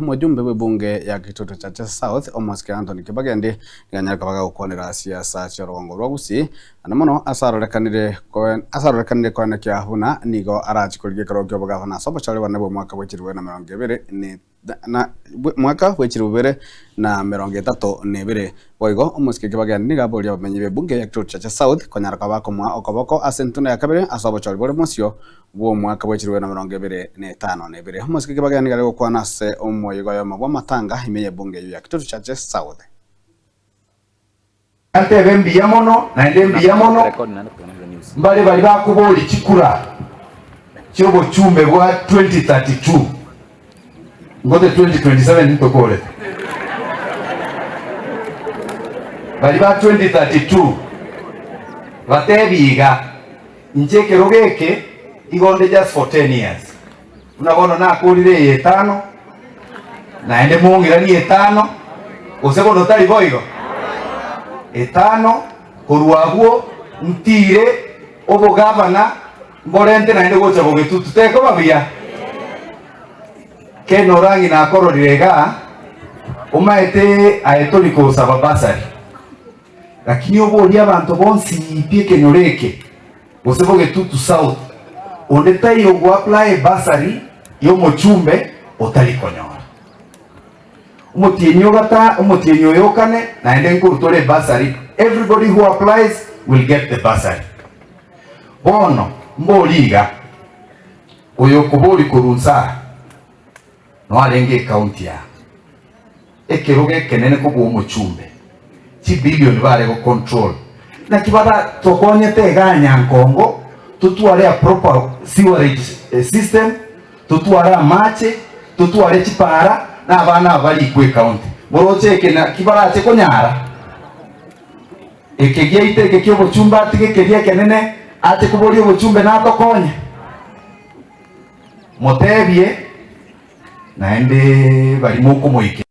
Mujumbe wa bunge ya Kitutu Chache South Omosike Anthony Kibagendi nganyakabaga gukonera siasa cia Rongo rwa Gusii na muno asarorekanire kwa kia huna nigo arachikuria karogyo bugavana sobo chale wanabo mwaka wechirwe na 20 na mwaka wechirwe na 32 boigo Omosike Kibagendi gaboria bamenyi be bunge ya Kitutu Chache South konyaraka bako mwa okoboko asentuna ya kabere asobo chale bore mosio bo mwaka wechirwe na 25 Omosike Kibagendi gale kwa nase omoyigo ya magwa matanga imeye bunge ya Kitutu Chache South ante bembi ya mono na ndembi ya mono mbale bali bakuboli chikura cyobo chumbe bwa 2032 ngote 2027 nitokole bali ba 2032 batebiga njeke rogeke igonde just for 10 years unabona nakulire 5 naende mungira ni 5 useko notari boigo 5 kurwaguo ntire obugavana mborente naende gocha bogitutu teko babia keno rangi na kororirega umaete aetoniko sababasari lakini oboria abantu bonsi pie kenoreke useko Kitutu South ondeta yo go apply basari yo mochumbe otalikonyora umutienyo gata umutienyo yokane na ende nkurutore basari. Everybody who applies will get the basari. Bono mboliga oyo kuboli kurunsa no alenge county ya ekeroge kenene ko umuchumbe chi billion bale go control na kibada tokonye teganya nkongo tutuare a proper sewerage system tutuare mache tutuare chipara na abana bali kwe county boroche kena kibarache konyara ekegiite kekyo bochumba tikekeria kenene ate kubori bochumbe na tokonye motebie naende bali muko moike